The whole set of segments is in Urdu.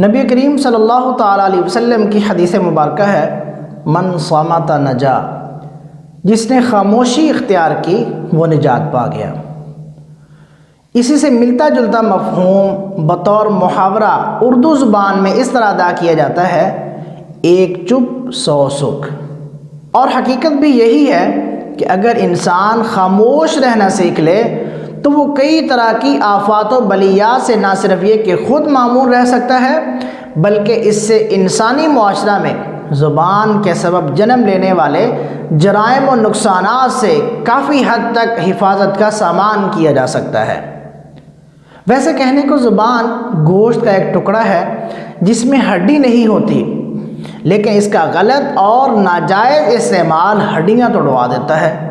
نبی کریم صلی اللہ تعالیٰ علیہ وسلم کی حدیث مبارکہ ہے، من صامت نجا، جس نے خاموشی اختیار کی وہ نجات پا گیا۔ اسی سے ملتا جلتا مفہوم بطور محاورہ اردو زبان میں اس طرح ادا کیا جاتا ہے، ایک چپ سو سکھ۔ اور حقیقت بھی یہی ہے کہ اگر انسان خاموش رہنا سیکھ لے تو وہ کئی طرح کی آفات و بلیات سے نہ صرف یہ کہ خود معمون رہ سکتا ہے، بلکہ اس سے انسانی معاشرہ میں زبان کے سبب جنم لینے والے جرائم و نقصانات سے کافی حد تک حفاظت کا سامان کیا جا سکتا ہے۔ ویسے کہنے کو زبان گوشت کا ایک ٹکڑا ہے جس میں ہڈی نہیں ہوتی، لیکن اس کا غلط اور ناجائز استعمال ہڈیاں توڑوا دیتا ہے۔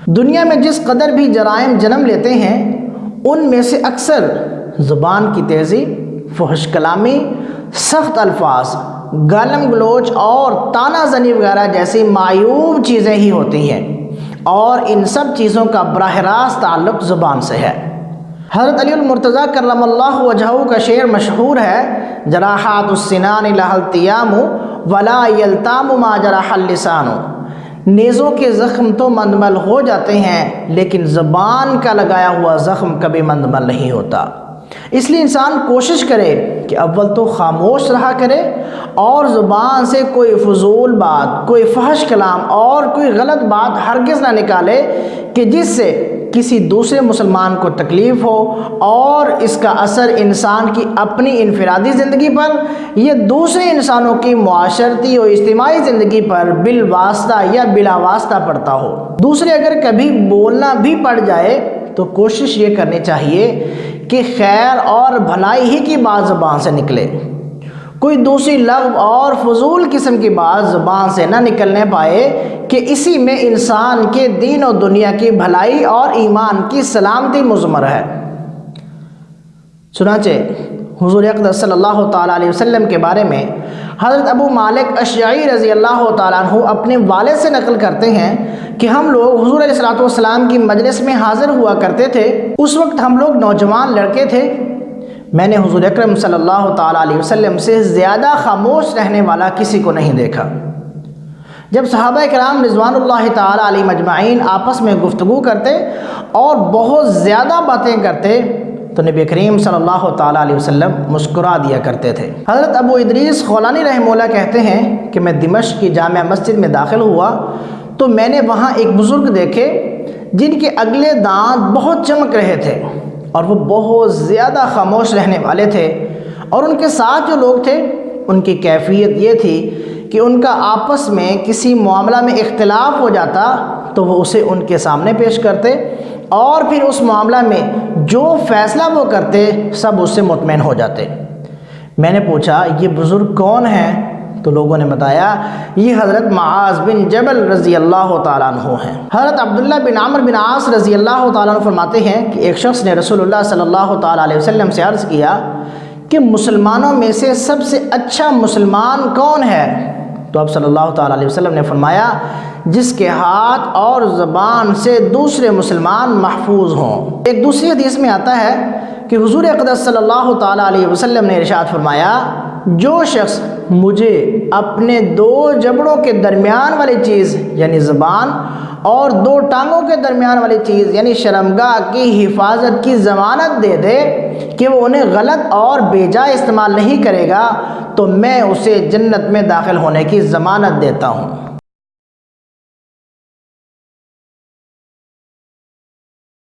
دنیا میں جس قدر بھی جرائم جنم لیتے ہیں ان میں سے اکثر زبان کی تیزی، فحش کلامی، سخت الفاظ، گالم گلوچ اور طعنہ زنی وغیرہ جیسی معیوب چیزیں ہی ہوتی ہیں، اور ان سب چیزوں کا براہ راست تعلق زبان سے ہے۔ حضرت علی المرتضیٰ کرم اللہ وجہہ کا شعر مشہور ہے، جراحات السنان لها التیام ولا یلتام ما جرح اللسان۔ نیزوں کے زخم تو مندمل ہو جاتے ہیں لیکن زبان کا لگایا ہوا زخم کبھی مندمل نہیں ہوتا۔ اس لیے انسان کوشش کرے کہ اول تو خاموش رہا کرے اور زبان سے کوئی فضول بات، کوئی فحش کلام اور کوئی غلط بات ہرگز نہ نکالے کہ جس سے کسی دوسرے مسلمان کو تکلیف ہو اور اس کا اثر انسان کی اپنی انفرادی زندگی پر یا دوسرے انسانوں کی معاشرتی اور اجتماعی زندگی پر بالواسطہ یا بلا واسطہ پڑتا ہو۔ دوسرے اگر کبھی بولنا بھی پڑ جائے تو کوشش یہ کرنی چاہیے کہ خیر اور بھلائی ہی کی بات زبان سے نکلے، کوئی دوسری لغو اور فضول قسم کی بات زبان سے نہ نکلنے پائے کہ اسی میں انسان کے دین و دنیا کی بھلائی اور ایمان کی سلامتی مضمر ہے۔ چنانچہ حضور اقدس صلی اللہ تعالیٰ علیہ وسلم کے بارے میں حضرت ابو مالک اشعری رضی اللہ تعالیٰ عنہ اپنے والد سے نقل کرتے ہیں کہ ہم لوگ حضور علیہ السلام کی مجلس میں حاضر ہوا کرتے تھے۔ اس وقت ہم لوگ نوجوان لڑکے تھے۔ میں نے حضور اکرم صلی اللہ تعالیٰ علیہ وسلم سے زیادہ خاموش رہنے والا کسی کو نہیں دیکھا۔ جب صحابہ کرام رضوان اللہ تعالیٰ علیہ مجمعین آپس میں گفتگو کرتے اور بہت زیادہ باتیں کرتے تو نبی کریم صلی اللہ تعالیٰ علیہ وسلم مسکرا دیا کرتے تھے۔ حضرت ابو ادریس خولانی رحمہ اللہ کہتے ہیں کہ میں دمشق کی جامع مسجد میں داخل ہوا تو میں نے وہاں ایک بزرگ دیکھے جن کے اگلے دانت بہت چمک رہے تھے اور وہ بہت زیادہ خاموش رہنے والے تھے، اور ان کے ساتھ جو لوگ تھے ان کی کیفیت یہ تھی کہ ان کا آپس میں کسی معاملہ میں اختلاف ہو جاتا تو وہ اسے ان کے سامنے پیش کرتے اور پھر اس معاملہ میں جو فیصلہ وہ کرتے سب اس سے مطمئن ہو جاتے۔ میں نے پوچھا یہ بزرگ کون ہیں؟ تو لوگوں نے بتایا یہ حضرت معاذ بن جبل رضی اللہ تعالیٰ عنہ ہیں۔ حضرت عبداللہ بن عمرو بن عاص رضی اللہ تعالیٰ عنہ فرماتے ہیں کہ ایک شخص نے رسول اللہ صلی اللہ تعالیٰ علیہ وسلم سے عرض کیا کہ مسلمانوں میں سے سب سے اچھا مسلمان کون ہے؟ تو آپ صلی اللہ تعالیٰ علیہ وسلم نے فرمایا جس کے ہاتھ اور زبان سے دوسرے مسلمان محفوظ ہوں۔ ایک دوسری حدیث میں آتا ہے کہ حضور اقدس صلی اللہ تعالیٰ علیہ وسلم نے ارشاد فرمایا جو شخص مجھے اپنے دو جبڑوں کے درمیان والی چیز یعنی زبان اور دو ٹانگوں کے درمیان والی چیز یعنی شرمگاہ کی حفاظت کی ضمانت دے دے کہ وہ انہیں غلط اور بے جا استعمال نہیں کرے گا تو میں اسے جنت میں داخل ہونے کی ضمانت دیتا ہوں۔